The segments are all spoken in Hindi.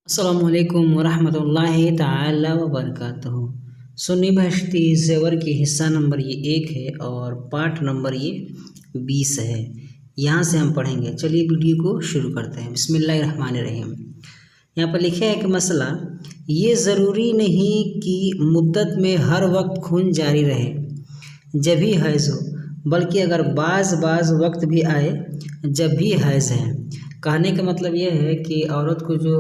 अस्सलामुअलैकुम वरहमतुल्लाहि ताला वबरकातुहू। सुन्नी बहश्ती ज़ेवर की हिस्सा नंबर ये 1 है और पाठ नंबर ये 20 है। यहाँ से हम पढ़ेंगे। चलिए वीडियो को शुरू करते हैं। बिस्मिल्लाहिर्रहमानिर्रहीम। यहाँ पर लिखे है कि मसला, ये ज़रूरी नहीं कि मुद्दत में हर वक्त खून जारी रहे जब भी हैज़ हो, बल्कि अगर बाज़ वक्त भी आए जब भी हैज़ है। कहने का मतलब ये है कि औरत को जो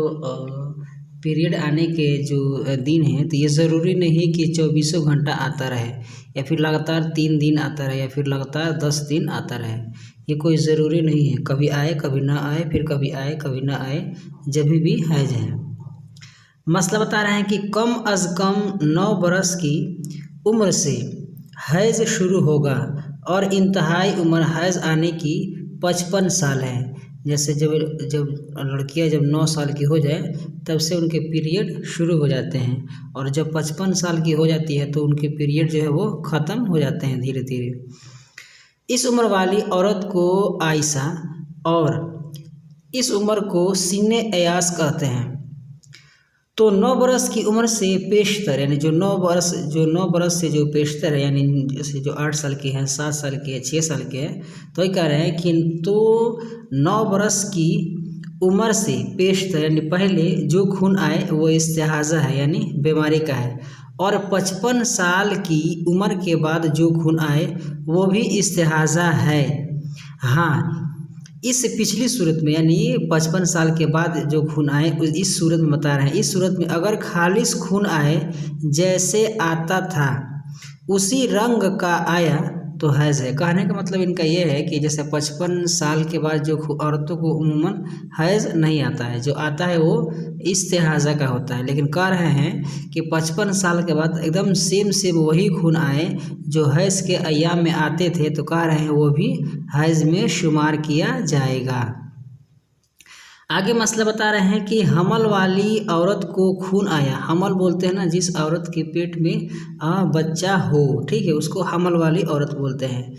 पीरियड आने के जो दिन हैं, तो ये ज़रूरी नहीं कि 24 घंटा आता रहे या फिर लगातार 3 दिन आता रहे या फिर लगातार 10 दिन आता रहे। ये कोई ज़रूरी नहीं है, कभी आए कभी ना आए, फिर कभी आए कभी ना आए, जब भी हैज है। मसला बता रहे हैं कि कम अज़ कम 9 बरस की उम्र से हैज़ शुरू होगा और इंतहाई उम्र हैज़ आने की 55 साल है। जैसे जब लड़कियां जब 9 साल की हो जाए तब से उनके पीरियड शुरू हो जाते हैं, और जब 55 साल की हो जाती है तो उनके पीरियड जो है वो ख़त्म हो जाते हैं धीरे धीरे। इस उम्र वाली औरत को आयशा और इस उम्र को सीने अयास कहते हैं। तो 9 बरस की उम्र से पेशतर, यानी जो 9 बरस से जो पेशतर है, यानी जैसे जो 8 साल के हैं, 7 साल के हैं, 6 साल के हैं, तो ये कह रहे हैं कि तो 9 बरस की उम्र से पेशतर यानी पहले जो खून आए वो इस्तिहाज़ा है, यानी बीमारी का है, और 55 साल की उम्र के बाद जो खून आए वो भी इस्तिहाज़ा है। हाँ, इस पिछली सूरत में यानी 55 साल के बाद जो खून आए इस सूरत में बता रहे हैं। इस सूरत में अगर खालिस खून आए जैसे आता था उसी रंग का आया तो हैज़ है। कहने का मतलब इनका ये है कि जैसे 55 साल के बाद जो औरतों को उम्मन हैज़ नहीं आता है, जो आता है वो इस्तिहाज़ा का होता है। लेकिन कह रहे हैं कि 55 साल के बाद एकदम सेम वही खून आए जो हैज़ के अय्याम में आते थे, तो कह रहे हैं वो भी हैज़ में शुमार किया जाएगा। आगे मसला बता रहे हैं कि हमल वाली औरत को खून आया। हमल बोलते हैं ना जिस औरत के पेट में बच्चा हो, ठीक है, उसको हमल वाली औरत बोलते हैं।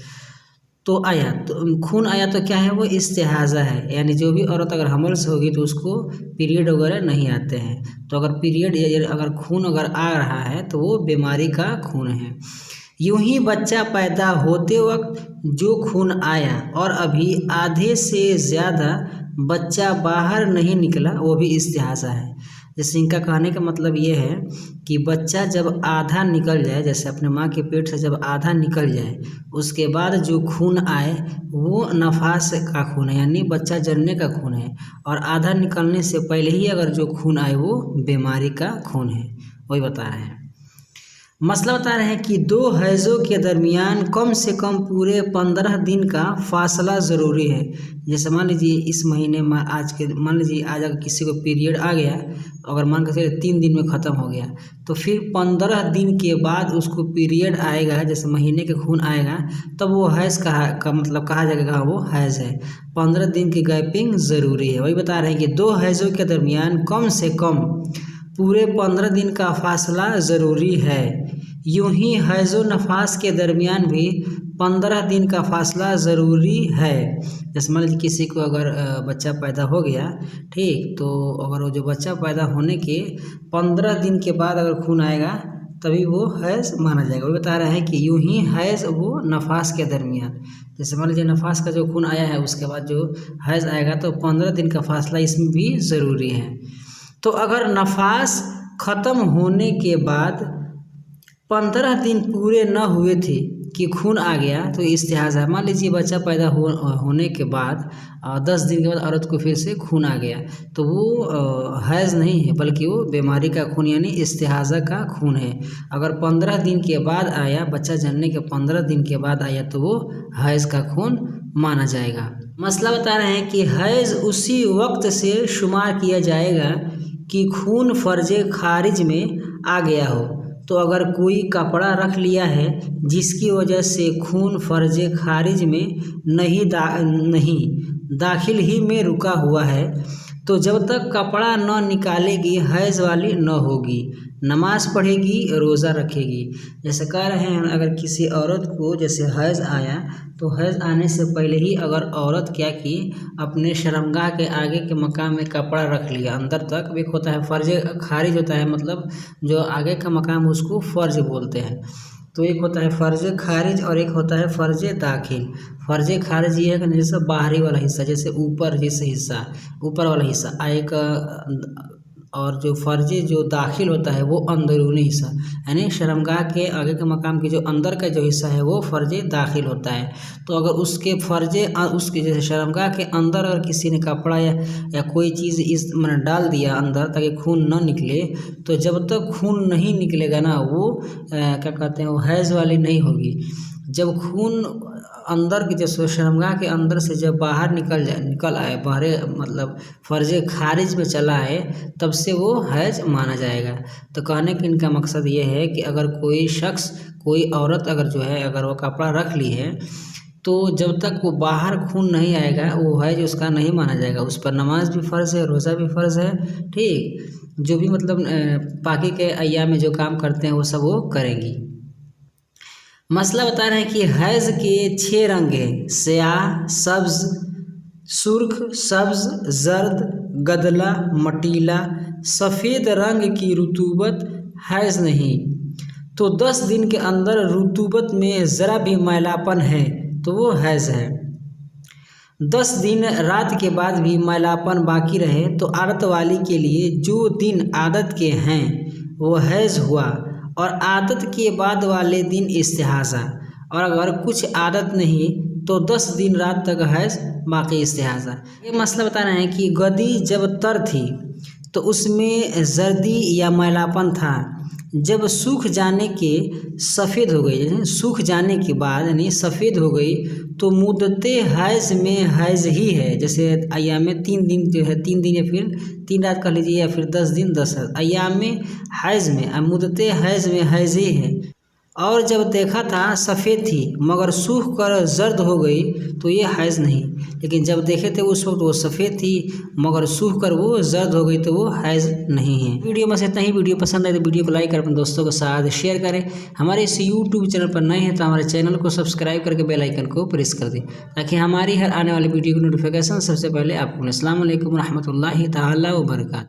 तो आया तो खून आया तो क्या है, वो इस्तिहाज़ा है, यानी जो भी औरत अगर हमल से होगी तो उसको पीरियड वगैरह नहीं आते हैं। तो अगर पीरियड या अगर खून अगर आ रहा है तो वो बीमारी का खून है। यूं ही बच्चा पैदा होते वक्त जो खून आया और अभी आधे से ज़्यादा बच्चा बाहर नहीं निकला वो भी इस्तिहाज़ा है। जैसे इनका कहने का मतलब ये है कि बच्चा जब आधा निकल जाए, जैसे अपने माँ के पेट से जब आधा निकल जाए उसके बाद जो खून आए वो नफास का खून है, यानी बच्चा जन्मने का खून है, और आधा निकलने से पहले ही अगर जो खून आए वो बीमारी का खून है, वही बता रहे हैं। मसला बता रहे हैं कि 2 हैज़ों के दरमियान कम से कम पूरे 15 दिन का फासला ज़रूरी है। जैसे मान लीजिए इस महीने में मान लीजिए आज अगर किसी को पीरियड आ गया, अगर मान के चलिए 3 दिन में ख़त्म हो गया, तो फिर 15 दिन के बाद उसको पीरियड आएगा, जैसे महीने के खून आएगा, तब वो हैज़ का मतलब कहा जाएगा वो हैज़ है। 15 दिन की गैपिंग ज़रूरी है। वही बता रहे हैं कि 2 हैज़ों के दरमियान कम से कम पूरे 15 दिन का फासला ज़रूरी है। यूं ही हैज़ो नफास के दरमियान भी 15 दिन का फासला ज़रूरी है। जैसे मान लीजिए किसी को अगर बच्चा पैदा हो गया, ठीक, तो अगर वो जो बच्चा पैदा होने के 15 दिन के बाद अगर खून आएगा तभी वो हैज़ माना जाएगा। वो बता रहे हैं कि यूं ही हैज़ वो नफास के दरमियान, जैसे मान लीजिए नफास का जो खून आया है उसके बाद जो हैज़ आएगा तो 15 दिन का फासला इसमें भी ज़रूरी है। तो अगर नफास ख़त्म होने के बाद 15 दिन पूरे न हुए थे कि खून आ गया तो इस्तिहाज़ा है। मान लीजिए बच्चा पैदा होने के बाद 10 दिन के बाद औरत को फिर से खून आ गया, तो वो हैज़ नहीं है बल्कि वो बीमारी का खून यानी इस्तिहाज़ा का खून है। अगर 15 दिन के बाद आया, बच्चा जनने के 15 दिन के बाद आया, तो वो हैज़ का खून माना जाएगा। मसला बता रहे हैं कि हैज़ उसी वक्त से शुमार किया जाएगा कि खून फर्जे खारिज में आ गया हो। तो अगर कोई कपड़ा रख लिया है जिसकी वजह से खून फर्जे खारिज में नहीं दाखिल ही में रुका हुआ है, तो जब तक कपड़ा न निकालेगी हैज़ वाली न होगी, नमाज पढ़ेगी, रोज़ा रखेगी। जैसे कह रहे हैं अगर किसी औरत को जैसे हैज़ आया तो हैज़ आने से पहले ही अगर औरत क्या की, अपने शर्मगाह के आगे के मकाम में कपड़ा रख लिया अंदर तक, एक होता है फ़र्ज खारिज होता है, मतलब जो आगे का मकाम उसको फ़र्ज बोलते हैं। तो एक होता है फ़र्ज खारिज और एक होता है फ़र्ज दाखिल। फ़र्ज खारिज ये है कि जैसे बाहरी वाला हिस्सा, जैसे ऊपर जैसे हिस्सा, ऊपर वाला हिस्सा एक, और जो फ़र्ज जो दाखिल होता है वो अंदरूनी हिस्सा, यानी शर्मगाह के आगे के मकाम की जो अंदर का जो हिस्सा है वो फ़र्ज दाखिल होता है। तो अगर उसके फ़र्ज उसके जैसे शर्मगाह के अंदर अगर किसी ने कपड़ा या कोई चीज़ इस मैंने डाल दिया अंदर ताकि खून न निकले, तो जब तक खून नहीं निकलेगा ना वो क्या कहते हैं वो हैज़ वाली नहीं होगी। जब खून अंदर की जैसे शर्मगाह के अंदर से जब बाहर निकल आए, बाहर मतलब फ़र्ज खारिज में चला आए, तब से वो हैज़ माना जाएगा। तो कहने का इनका मकसद ये है कि अगर कोई शख्स कोई औरत अगर जो है अगर वो कपड़ा रख ली है तो जब तक वो बाहर खून नहीं आएगा वो हैज़ उसका नहीं माना जाएगा। उस पर नमाज भी फ़र्ज़ है, रोज़ा भी फ़र्ज़ है, ठीक, जो भी मतलब पाकी के अय्याम में जो काम करते हैं वो सब वो करेंगी। मसला बता रहे हैं कि हैज़ के 6 रंग हैं, स्याह, सब्ज़, सुर्ख, सब्ज़, जर्द, गदला, मटीला। सफ़ेद रंग की रुतूबत हैज़ नहीं। तो 10 दिन के अंदर रुतूबत में ज़रा भी मैलापन है तो वो हैज़ है। 10 दिन रात के बाद भी मैलापन बाकी रहे तो आदत वाली के लिए जो दिन आदत के हैं वो हैज़ हुआ, और आदत के बाद वाले दिन इस्तिहाज़ा, और अगर कुछ आदत नहीं तो 10 दिन रात तक हैज़ बाकी इस्तिहाज़ा। ये मसला बता रहे हैं कि गदी जब तर थी तो उसमें जर्दी या मैलापन था, जब सूख जाने के सफ़ेद हो गई, यानी सूख जाने के बाद यानी सफ़ेद हो गई तो मुद्दते हैज़ में हैज़ ही है। जैसे अय्याम में 3 दिन जो है 3 दिन या फिर 3 रात कह लीजिए या फिर 10 दिन 10 रात, अय्याम में हैज़ में मुद्दते हैज़ में हैज़ ही है। और जब देखा था सफ़ेद थी मगर सूख कर जर्द हो गई तो ये हैज़ नहीं, लेकिन जब देखे थे उस वक्त वो सफ़ेद थी मगर सूख कर वो जर्द हो गई तो वो हैज़ नहीं है। वीडियो में से इतना ही। वीडियो पसंद आए तो वीडियो को लाइक कर अपने दोस्तों के साथ शेयर करें। हमारे इस यूट्यूब चैनल पर नए हैं तो हमारे चैनल को सब्सक्राइब करके बेल आइकन को प्रेस कर दें ताकि हमारी हर आने वाली वीडियो की नोटिफिकेशन सबसे पहले आपको मिले। अस्सलाम वालेकुम रहमतुल्लाहि ताला व बरकातहू।